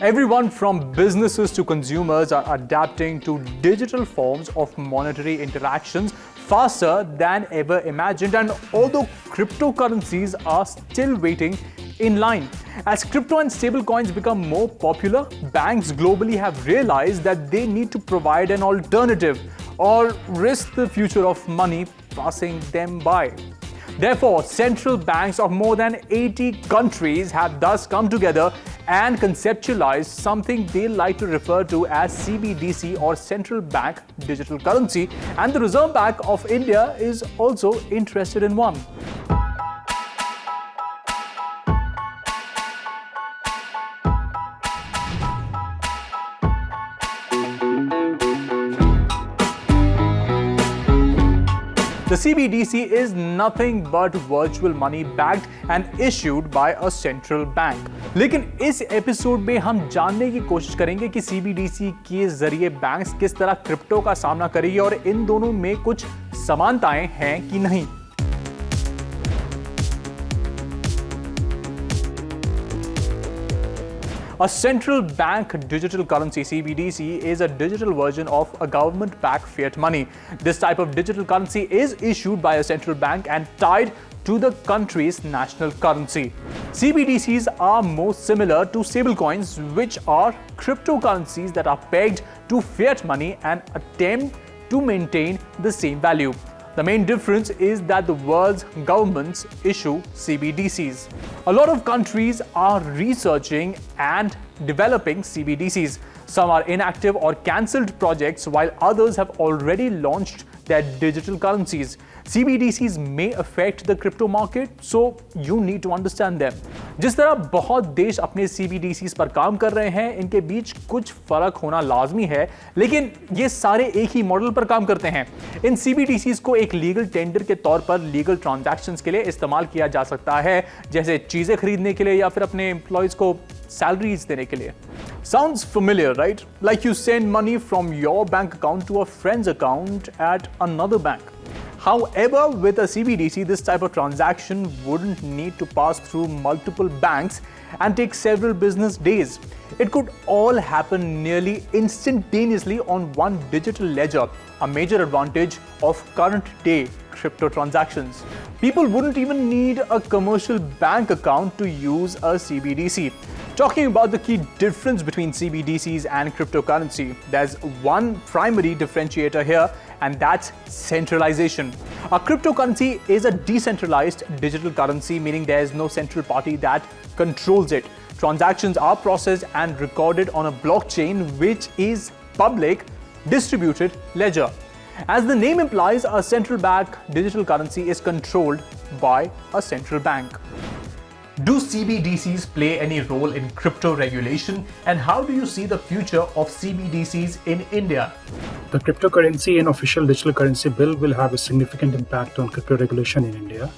Everyone from businesses to consumers are adapting to digital forms of monetary interactions faster than ever imagined, and although cryptocurrencies are still waiting in line. As crypto and stablecoins become more popular, banks globally have realized that they need to provide an alternative or risk the future of money passing them by. Therefore, central banks of more than 80 countries have thus come together and conceptualized something they like to refer to as CBDC or Central Bank Digital Currency, and the Reserve Bank of India is also interested in one. The CBDC is nothing but virtual money backed and issued by a central bank. लेकिन इस episode में हम जानने की कोशिश करेंगे कि CBDC के जरिए बैंक्स किस तरह क्रिप्टो का सामना करेगी और इन दोनों में कुछ समानताएं हैं कि नहीं। A central bank digital currency (CBDC) is a digital version of a government-backed fiat money. This type of digital currency is issued by a central bank and tied to the country's national currency. CBDCs are more similar to stablecoins, which are cryptocurrencies that are pegged to fiat money and attempt to maintain the same value. The main difference is that the world's governments issue CBDCs. A lot of countries are researching and developing CBDCs. Some are inactive or cancelled projects, while others have already launched their digital currencies. CBDCs may affect the crypto market, so you need to understand them. जिस तरह बहुत देश अपने CBDCs पर काम कर रहे हैं, इनके बीच कुछ फर्क होना लाजमी है, लेकिन ये सारे एक ही मॉडल पर काम करते हैं। इन CBDCs को एक लीगल टेंडर के तौर पर लीगल ट्रांजैक्शंस के लिए इस्तेमाल किया जा सकता है, जैसे चीजें खरीदने के लिए या फिर अपने एम्प्लॉयज को salaries देने के लिए। Sounds familiar, right? Like you send money from your bank account to a friend's account at another bank. However, with a CBDC, this type of transaction wouldn't need to pass through multiple banks and take several business days. It could all happen nearly instantaneously on one digital ledger, a major advantage of current day crypto transactions. People wouldn't even need a commercial bank account to use a CBDC. Talking about the key difference between CBDCs and cryptocurrency, there's one primary differentiator here, and that's centralization. A cryptocurrency is a decentralized digital currency, meaning there is no central party that controls it. Transactions are processed and recorded on a blockchain, which is public distributed ledger. As the name implies, a central bank digital currency is controlled by a central bank. Do CBDCs play any role in crypto regulation, and how do you see the future of CBDCs in India? The cryptocurrency and official digital currency bill will have a significant impact on crypto regulation in India.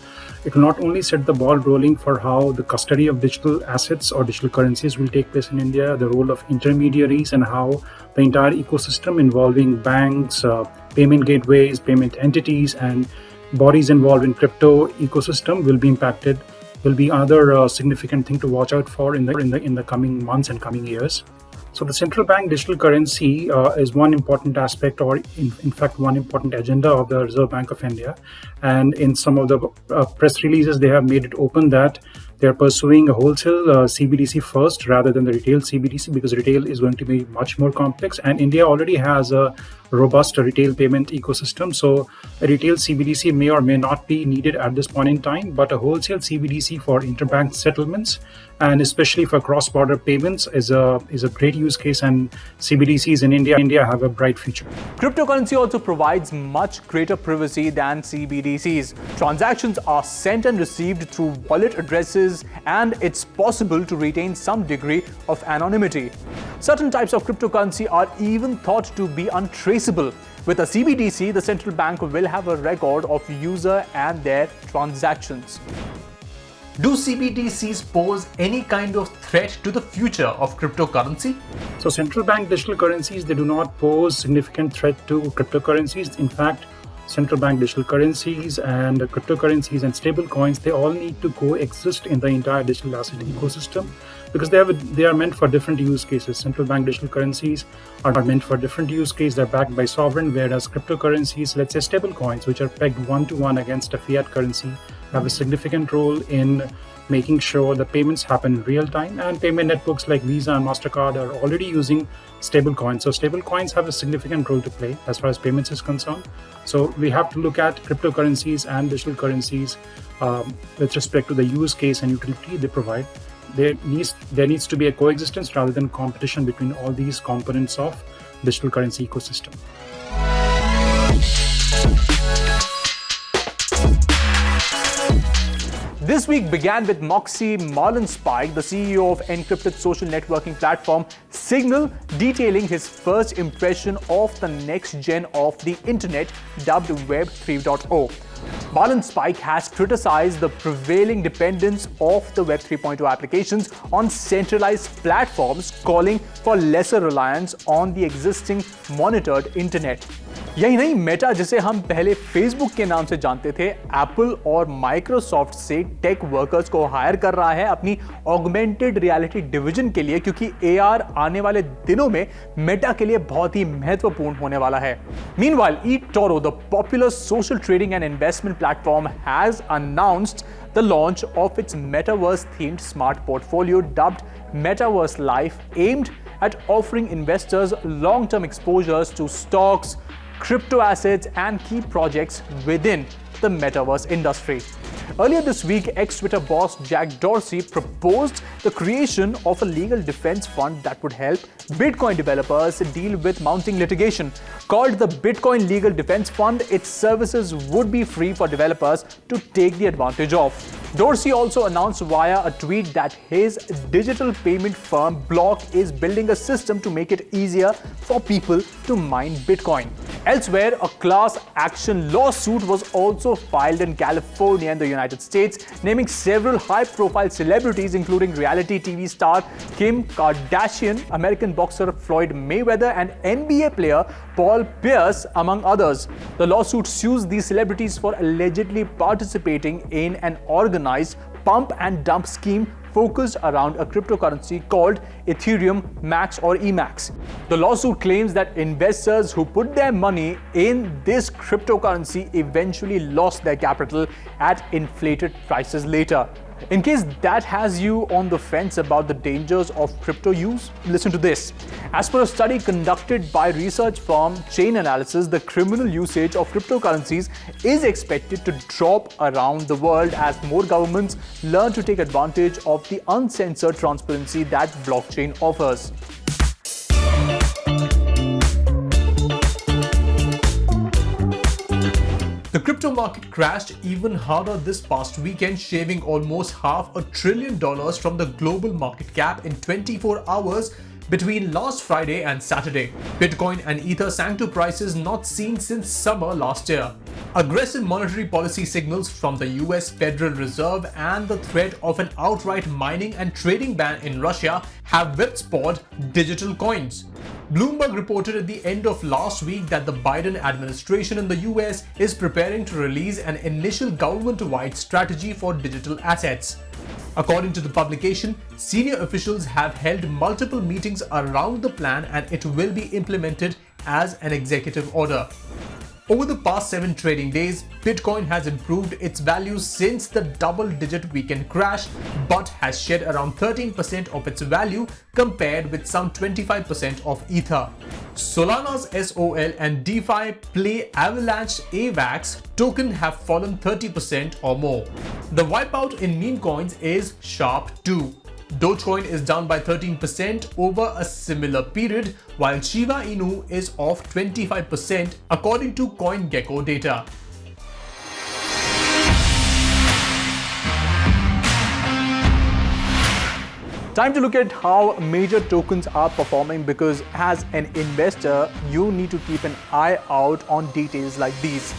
It will not only set the ball rolling for how the custody of digital assets or digital currencies will take place in India, the role of intermediaries, and how the entire ecosystem involving banks, payment gateways, payment entities, and bodies involved in crypto ecosystem will be impacted. Will be another significant thing to watch out for in the coming months and coming years. So the central bank digital currency is one important aspect, or in fact one important agenda of the Reserve Bank of India. And in some of the press releases, they have made it open that they are pursuing a wholesale CBDC first rather than the retail CBDC, because retail is going to be much more complex, and India already has a robust retail payment ecosystem. So a retail CBDC may or may not be needed at this point in time, but a wholesale CBDC for interbank settlements and especially for cross-border payments is a great use case, and CBDCs in India have a bright future. Cryptocurrency also provides much greater privacy than CBDCs. Transactions are sent and received through wallet addresses, and it's possible to retain some degree of anonymity. Certain types of cryptocurrency are even thought to be untraceable. With a CBDC, the central bank will have a record of user and their transactions. Do CBDCs pose any kind of threat to the future of cryptocurrency? So central bank digital currencies, they do not pose significant threat to cryptocurrencies. In fact, central bank digital currencies and cryptocurrencies and stable coins, they all need to coexist in the entire digital asset ecosystem because they are meant for different use cases. Central bank digital currencies are meant for different use cases. They're backed by sovereign, whereas cryptocurrencies, let's say stable coins, which are pegged one-to-one against a fiat currency, have a significant role in making sure the payments happen in real time, and payment networks like Visa and MasterCard are already using stable coins. So stable coins have a significant role to play as far as payments is concerned. So we have to look at cryptocurrencies and digital currencies with respect to the use case and utility they provide. There needs to be a coexistence rather than competition between all these components of digital currency ecosystem. This week began with Moxie Marlinspike, the CEO of encrypted social networking platform Signal, detailing his first impression of the next gen of the internet, dubbed Web 3.0. Marlinspike has criticized the prevailing dependence of the Web 3.0 applications on centralized platforms, calling for lesser reliance on the existing monitored internet. यही नहीं, Meta जिसे हम पहले Facebook के नाम से जानते थे, एप्पल और माइक्रोसॉफ्ट से टेक वर्कर्स को हायर कर रहा है अपनी ऑगमेंटेड रियलिटी डिवीजन के लिए, क्योंकि एआर आने वाले दिनों में मेटा के लिए बहुत ही महत्वपूर्ण होने वाला है. Meanwhile, eToro, the popular social trading and investment platform, has announced the launch of its metaverse-themed smart portfolio dubbed Metaverse Life, aimed at offering investors long-term exposures to stocks, crypto assets, and key projects within the metaverse industry. Earlier this week, ex-Twitter boss Jack Dorsey proposed the creation of a legal defense fund that would help Bitcoin developers deal with mounting litigation. Called the Bitcoin Legal Defense Fund, its services would be free for developers to take the advantage of. Dorsey also announced via a tweet that his digital payment firm Block is building a system to make it easier for people to mine Bitcoin. Elsewhere, a class action lawsuit was also filed in California in the United States, naming several high-profile celebrities, including reality TV star Kim Kardashian, American boxer Floyd Mayweather, and NBA player Paul Pierce, among others. The lawsuit sues these celebrities for allegedly participating in an organized pump and dump scheme focused around a cryptocurrency called Ethereum Max or EMAX. The lawsuit claims that investors who put their money in this cryptocurrency eventually lost their capital at inflated prices later. In case that has you on the fence about the dangers of crypto use, listen to this. As per a study conducted by research firm Chain Analysis, the criminal usage of cryptocurrencies is expected to drop around the world as more governments learn to take advantage of the uncensored transparency that blockchain offers. The crypto market crashed even harder this past weekend, shaving almost $500 billion from the global market cap in 24 hours between last Friday and Saturday. Bitcoin and Ether sank to prices not seen since summer last year. Aggressive monetary policy signals from the US Federal Reserve and the threat of an outright mining and trading ban in Russia have whipsawed digital coins. Bloomberg reported at the end of last week that the Biden administration in the US is preparing to release an initial government-wide strategy for digital assets. According to the publication, senior officials have held multiple meetings around the plan, and it will be implemented as an executive order. Over the past 7 trading days, Bitcoin has improved its value since the double-digit weekend crash, but has shed around 13% of its value compared with some 25% of Ether. Solana's SOL and DeFi play Avalanche AVAX token have fallen 30% or more. The wipeout in meme coins is sharp too. Dogecoin is down by 13% over a similar period, while Shiba Inu is off 25% according to CoinGecko data. Time to look at how major tokens are performing, because as an investor, you need to keep an eye out on details like these.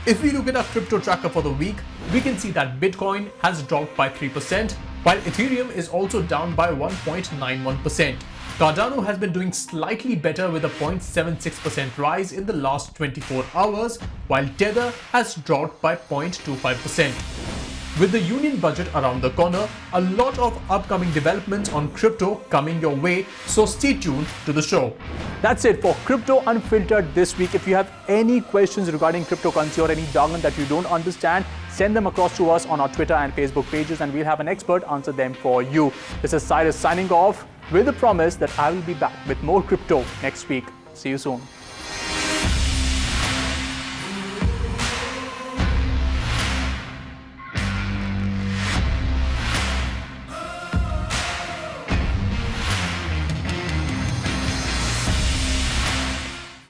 If we look at our crypto tracker for the week, we can see that Bitcoin has dropped by 3%, while Ethereum is also down by 1.91%. Cardano has been doing slightly better with a 0.76% rise in the last 24 hours, while Tether has dropped by 0.25%. With the union budget around the corner, a lot of upcoming developments on crypto coming your way, so stay tuned to the show. That's it for Crypto Unfiltered this week. If you have any questions regarding cryptocurrency or any jargon that you don't understand, send them across to us on our Twitter and Facebook pages and we'll have an expert answer them for you. This is Cyrus signing off with the promise that I will be back with more crypto next week. See you soon.